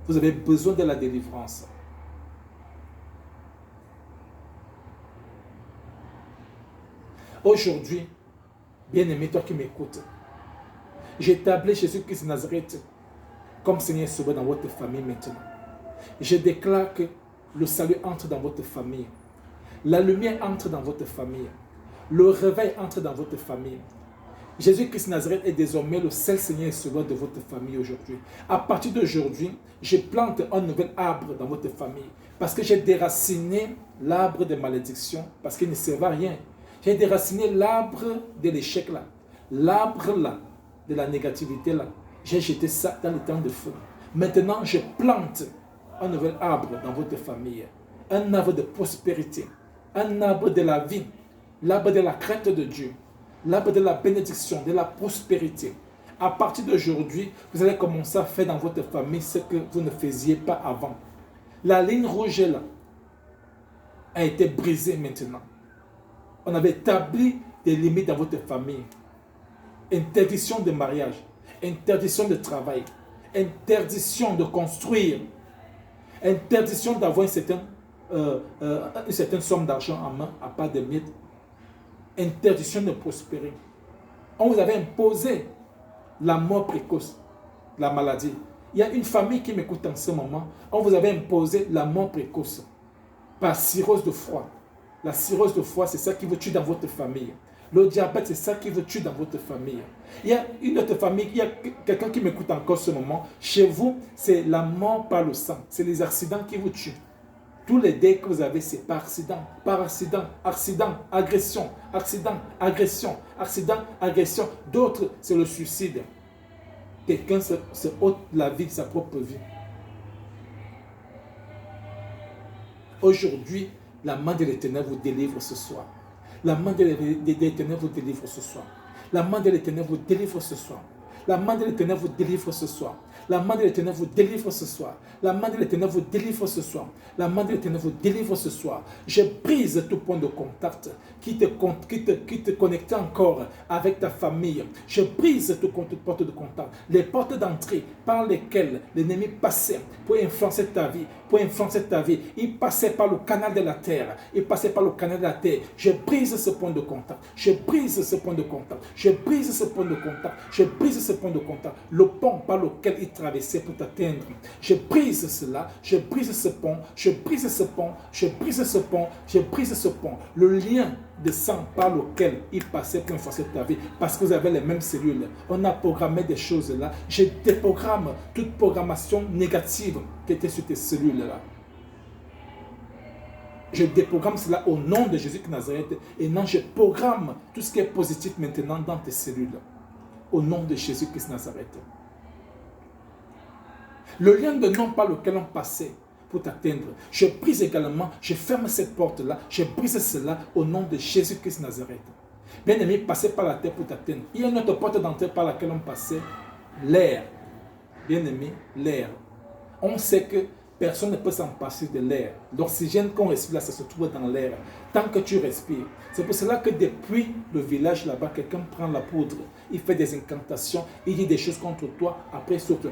vous avez besoin de la délivrance. Aujourd'hui, bien-aimé, toi qui m'écoutes, j'établis Jésus-Christ de Nazareth comme Seigneur et Sauveur dans votre famille maintenant. Je déclare que le salut entre dans votre famille. La lumière entre dans votre famille. Le réveil entre dans votre famille. Jésus-Christ de Nazareth est désormais le seul Seigneur et Sauveur de votre famille aujourd'hui. À partir d'aujourd'hui, je plante un nouvel arbre dans votre famille. Parce que j'ai déraciné l'arbre de malédiction. Parce qu'il ne sert à rien. J'ai déraciné l'arbre de l'échec là. L'arbre là, de la négativité là. J'ai jeté ça dans le temps de feu. Maintenant, je plante un nouvel arbre dans votre famille. Un arbre de prospérité. Un arbre de la vie. L'arbre de la crainte de Dieu. L'arbre de la bénédiction, de la prospérité. À partir d'aujourd'hui, vous allez commencer à faire dans votre famille ce que vous ne faisiez pas avant. La ligne rouge là a été brisée maintenant. On avait établi des limites dans votre famille. Interdiction de mariage, interdiction de travail, interdiction de construire, interdiction d'avoir une certaine somme d'argent en main, à part des miettes, interdiction de prospérer. On vous avait imposé la mort précoce, la maladie. Il y a une famille qui m'écoute en ce moment, on vous avait imposé la mort précoce par cirrhose de foie. La cirrhose de foie, c'est ça qui vous tue dans votre famille. Le diabète, c'est ça qui vous tue dans votre famille. Il y a une autre famille, il y a quelqu'un qui m'écoute encore ce moment. Chez vous, c'est la mort par le sang. C'est les accidents qui vous tuent. Tous les dés que vous avez, c'est par accident, agression, accident, agression, accident, agression. D'autres, c'est le suicide. Quelqu'un se ôte la vie de sa propre vie. Aujourd'hui, la main de l'Éternel vous délivre ce soir. La main de l'Éternel vous délivre ce soir. La main de l'Éternel vous délivre ce soir. La main de l'Éternel vous délivre ce soir. La main de l'Éternel vous délivre ce soir. La main de l'Éternel vous délivre ce soir. La main de l'Éternel vous délivre ce soir. Je brise tout point de contact qui te connecte encore avec ta famille. Je brise tout porte de contact. Les portes d'entrée par lesquelles l'ennemi passait pour influencer ta vie. Il passait par le canal de la terre. Je brise ce point de contact. Je brise ce point de contact. Le pont par lequel il traversait pour t'atteindre. Je brise cela. Je brise ce pont. Le lien de sang par lequel il passait pour influencer ta vie. Parce que vous avez les mêmes cellules. On a programmé des choses là. Je déprogramme toute programmation négative qui était sur tes cellules là. Je déprogramme cela au nom de Jésus de Nazareth. Et non, je programme tout ce qui est positif maintenant dans tes cellules. Au nom de Jésus-Christ de Nazareth. Le lien de nom par lequel on passait pour t'atteindre, je brise également, je ferme cette porte-là, je brise cela au nom de Jésus-Christ de Nazareth. Bien-aimé, passez par la terre pour t'atteindre. Il y a une autre porte d'entrée par laquelle on passait, l'air. Bien-aimé, l'air. On sait que personne ne peut s'en passer de l'air. L'oxygène qu'on respire là, ça se trouve dans l'air. Tant que tu respires. C'est pour cela que depuis le village là-bas, quelqu'un prend la poudre, il fait des incantations, il dit des choses contre toi, après il souffle.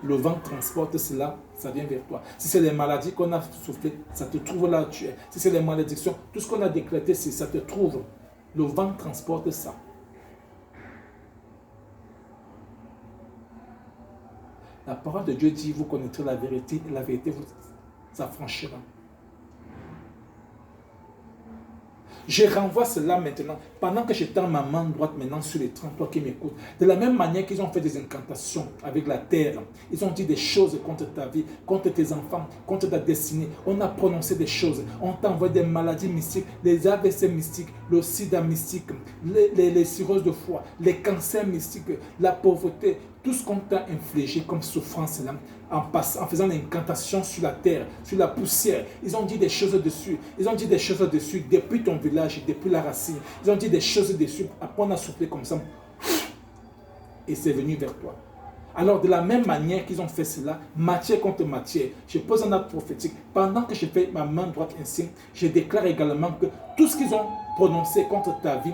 Le vent transporte cela, ça vient vers toi. Si c'est les maladies qu'on a soufflées, ça te trouve là où tu es. Si c'est les malédictions, tout ce qu'on a décrété, ça te trouve. Le vent transporte ça. La parole de Dieu dit, vous connaîtrez la vérité, et la vérité vous affranchira. Je renvoie cela maintenant, pendant que je tends ma main droite maintenant sur les 30, toi qui m'écoutes. De la même manière qu'ils ont fait des incantations avec la terre, ils ont dit des choses contre ta vie, contre tes enfants, contre ta destinée. On a prononcé des choses, on t'a envoyé des maladies mystiques, les AVC mystiques, le sida mystique, les cirrhoses de foie, les cancers mystiques, la pauvreté, tout ce qu'on t'a infligé comme souffrance là, en faisant l'incantation sur la terre, sur la poussière. Ils ont dit des choses dessus. Ils ont dit des choses dessus depuis ton village, depuis la racine. Ils ont dit des choses dessus. Après, on a soufflé comme ça. Et c'est venu vers toi. Alors, de la même manière qu'ils ont fait cela, matière contre matière, je pose un acte prophétique. Pendant que je fais ma main droite ainsi, je déclare également que tout ce qu'ils ont prononcé contre ta vie,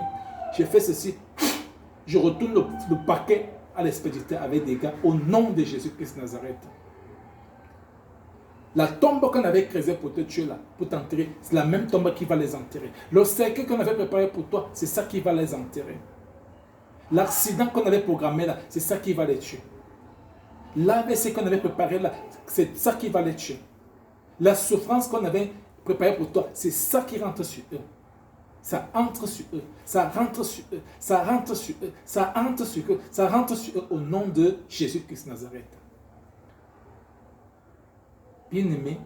je fais ceci. Je retourne le paquet à l'expéditeur avec des gars au nom de Jésus-Christ de Nazareth. La tombe qu'on avait creusée pour te tuer là, pour t'enterrer, c'est la même tombe qui va les enterrer. Le cercueil qu'on avait préparé pour toi, c'est ça qui va les enterrer. L'accident qu'on avait programmé là, c'est ça qui va les tuer. L'AVC qu'on avait préparé là, c'est ça qui va les tuer. La souffrance qu'on avait préparée pour toi, c'est ça qui rentre sur eux. Ça entre sur eux, ça rentre sur eux, ça rentre sur eux, ça entre sur eux, ça rentre sur eux au nom de Jésus-Christ de Nazareth. Bien-aimé,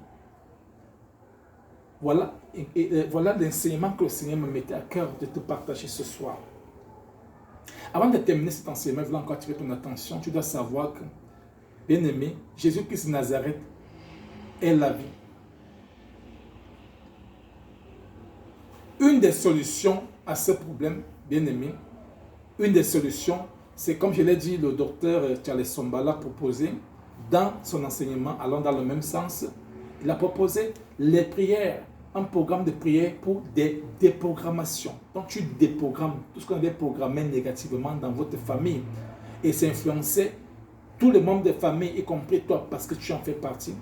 voilà l'enseignement que le Seigneur me mettait à cœur de te partager ce soir. Avant de terminer cet enseignement, je voulais encore attirer ton attention. Tu dois savoir que, bien-aimé, Jésus-Christ de Nazareth est la vie. Une des solutions à ce problème, bien-aimé, une des solutions, c'est comme je l'ai dit, le docteur Charles Sombala proposé dans son enseignement, allant dans le même sens, il a proposé les prières, un programme de prière pour des déprogrammations. Donc tu déprogrammes tout ce qu'on avait programmé négativement dans votre famille et c'est influencer tous les membres de famille, y compris toi, parce que tu en fais partie.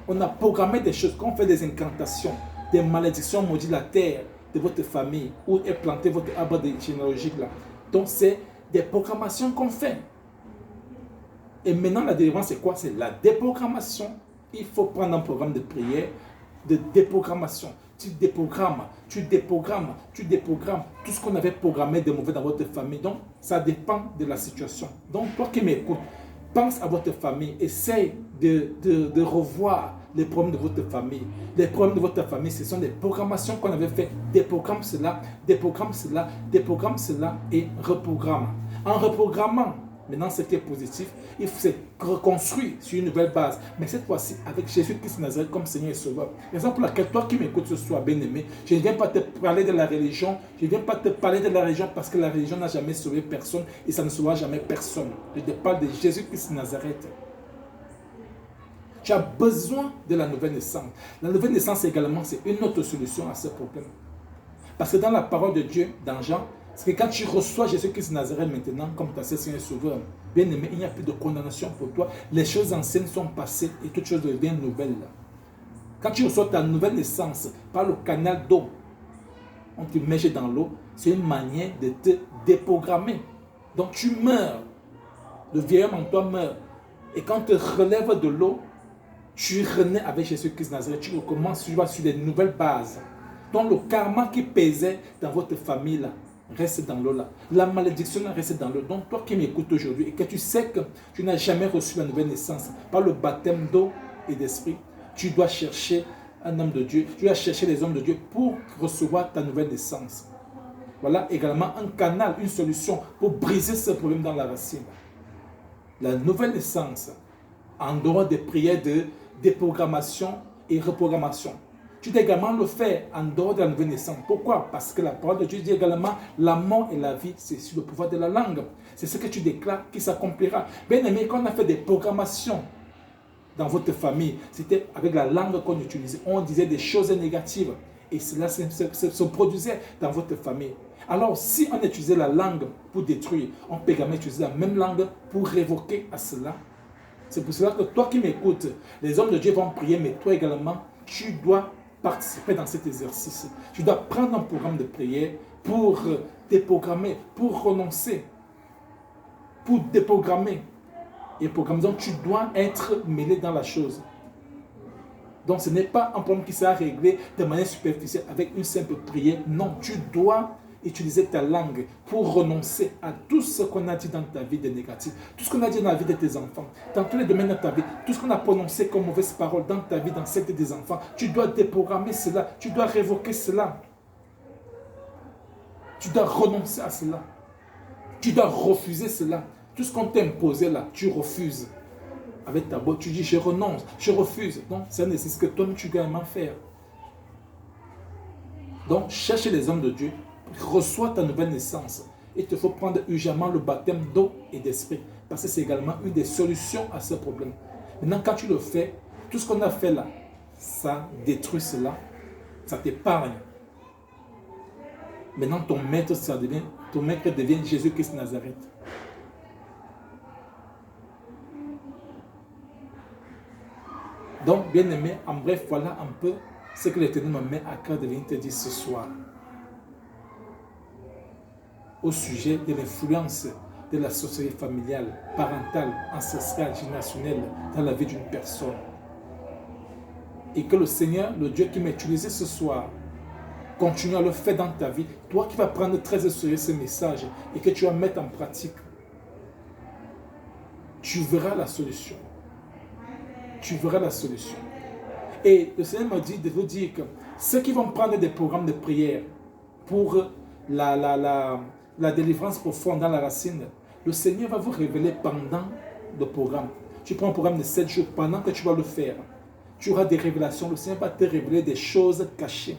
On a programmé des choses, quand on fait des incantations, des malédictions maudit la terre de votre famille, où est planté votre arbre généalogique là. Donc c'est des programmations qu'on fait. Et maintenant la délivrance c'est quoi? C'est la déprogrammation. Il faut prendre un programme de prière, de déprogrammation. Tu déprogrammes tout ce qu'on avait programmé de mauvais dans votre famille. Donc ça dépend de la situation. Donc toi qui m'écoutes, pense à votre famille, essaye de revoir les problèmes de votre famille. Les problèmes de votre famille, ce sont des programmations qu'on avait faites. Déprogramme cela, déprogramme cela, déprogramme cela et reprogramme. En reprogrammant maintenant ce qui est positif, il faut se reconstruire sur une nouvelle base. Mais cette fois-ci, avec Jésus-Christ de Nazareth comme Seigneur et Sauveur. Raison pour laquelle toi qui m'écoutes ce soir, bien-aimé, je ne viens pas te parler de la religion, je ne viens pas te parler de la religion parce que la religion n'a jamais sauvé personne et ça ne sauvera jamais personne. Je te parle de Jésus-Christ de Nazareth. Tu as besoin de la nouvelle naissance. La nouvelle naissance également, c'est une autre solution à ce problème. Parce que dans la parole de Dieu, dans Jean, c'est que quand tu reçois Jésus-Christ de Nazareth maintenant comme ta Seigneur et Sauveur, bien aimé, il n'y a plus de condamnation pour toi. Les choses anciennes sont passées et toutes choses deviennent nouvelles. Quand tu reçois ta nouvelle naissance par le canal d'eau, on te met dans l'eau, c'est une manière de te déprogrammer. Donc tu meurs. Le vieil homme en toi meurt. Et quand tu te relèves de l'eau, tu renais avec Jésus-Christ de Nazareth. Tu recommences, tu vas sur des nouvelles bases. Donc le karma qui pesait dans votre famille là, reste dans l'eau là. La malédiction reste dans l'eau. Donc toi qui m'écoutes aujourd'hui et que tu sais que tu n'as jamais reçu la nouvelle naissance par le baptême d'eau et d'esprit, tu dois chercher un homme de Dieu, tu dois chercher les hommes de Dieu pour recevoir ta nouvelle naissance. Voilà également un canal, une solution pour briser ce problème dans la racine. La nouvelle naissance, en dehors des prières de déprogrammation et reprogrammation. Tu dois également le faire en dehors de la nouvelle naissance. Pourquoi? Parce que la parole de Dieu dit également, la mort et la vie, c'est sur le pouvoir de la langue. C'est ce que tu déclares qui s'accomplira. Bien aimé, quand on a fait des programmations dans votre famille, c'était avec la langue qu'on utilisait. On disait des choses négatives. Et cela se produisait dans votre famille. Alors, si on utilisait la langue pour détruire, on peut également utiliser la même langue pour révoquer à cela. C'est pour cela que toi qui m'écoutes, les hommes de Dieu vont prier, mais toi également, tu dois participer dans cet exercice. Tu dois prendre un programme de prière pour déprogrammer, pour renoncer, pour déprogrammer. Et programme, donc tu dois être mêlé dans la chose. Donc ce n'est pas un problème qui sera réglé de manière superficielle avec une simple prière. Non, tu dois utiliser ta langue pour renoncer à tout ce qu'on a dit dans ta vie de négatif, tout ce qu'on a dit dans la vie de tes enfants, dans tous les domaines de ta vie, tout ce qu'on a prononcé comme mauvaise parole dans ta vie, dans celle de tes enfants. Tu dois déprogrammer cela, tu dois révoquer cela. Tu dois renoncer à cela. Tu dois refuser cela. Tout ce qu'on t'a imposé là, tu refuses. Avec ta bouche, tu dis je renonce, je refuse. Donc, ça nécessite que toi, tu dois également faire. Donc, cherche les hommes de Dieu, reçois ta nouvelle naissance. Il te faut prendre urgemment le baptême d'eau et d'esprit. Parce que c'est également une des solutions à ce problème. Maintenant, quand tu le fais, tout ce qu'on a fait là, ça détruit cela, ça t'épargne. Maintenant, ton maître devient Jésus-Christ Nazareth. Donc, bien aimé, en bref, voilà un peu ce que l'Éternel me met à cœur de venir te dire ce soir. Au sujet de l'influence de la société familiale, parentale, ancestrale, générationnelle dans la vie d'une personne. Et que le Seigneur, le Dieu qui m'a utilisé ce soir, continue à le faire dans ta vie. Toi qui vas prendre très au sérieux ce message et que tu vas mettre en pratique, tu verras la solution. Tu verras la solution. Et le Seigneur m'a dit de vous dire que ceux qui vont prendre des programmes de prière pour la délivrance profonde dans la racine, le Seigneur va vous révéler pendant le programme. Tu prends un programme de 7 jours, pendant que tu vas le faire, tu auras des révélations. Le Seigneur va te révéler des choses cachées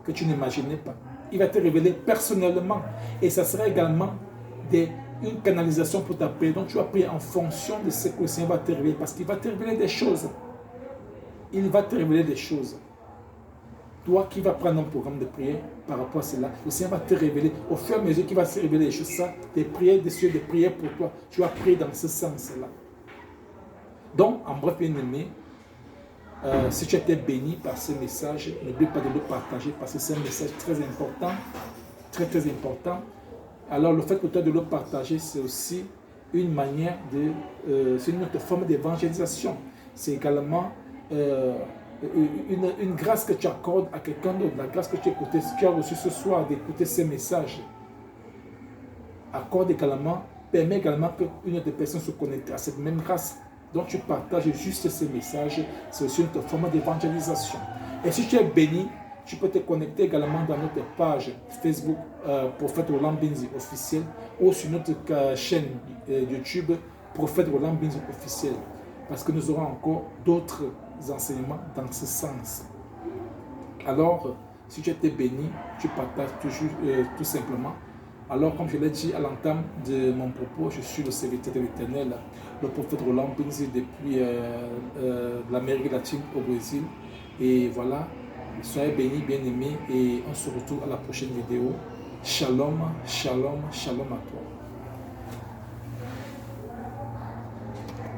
que tu n'imaginais pas. Il va te révéler personnellement. Et ça sera également une canalisation pour ta prière. Donc tu vas prier en fonction de ce que le Seigneur va te révéler. Parce qu'il va te révéler des choses. Il va te révéler des choses. Toi qui vas prendre un programme de prière par rapport à cela, le Seigneur va te révéler. Au fur et à mesure qu'il va se révéler des choses, ça, des prières, des prières pour toi. Tu vas prier dans ce sens-là. Donc, en bref, bien aimé, si tu as été béni par ce message, n'oublie pas de le partager parce que c'est un message très important. Très, très important. Alors, le fait que tu as de le partager, c'est aussi une manière c'est une autre forme d'évangélisation. C'est également une grâce que tu accordes à quelqu'un d'autre. La grâce que tu as reçue ce soir d'écouter ces messages. Accorde également, permet également qu'une autre personne se connecte à cette même grâce. Donc, tu partages juste ces messages. C'est aussi une autre forme d'évangélisation. Et si tu es béni, tu peux te connecter également dans notre page Facebook, Prophète Roland Binzi officiel, ou sur notre chaîne YouTube, Prophète Roland Binzi officiel. Parce que nous aurons encore d'autres enseignements dans ce sens. Alors, si tu as été béni, tu partages toujours, tout simplement. Alors, comme je l'ai dit à l'entame de mon propos, je suis le serviteur de l'Éternel, le prophète Roland Binzi depuis l'Amérique latine au Brésil. Et voilà, soyez bénis, bien-aimés, et on se retrouve à la prochaine vidéo. Shalom, shalom, shalom à toi.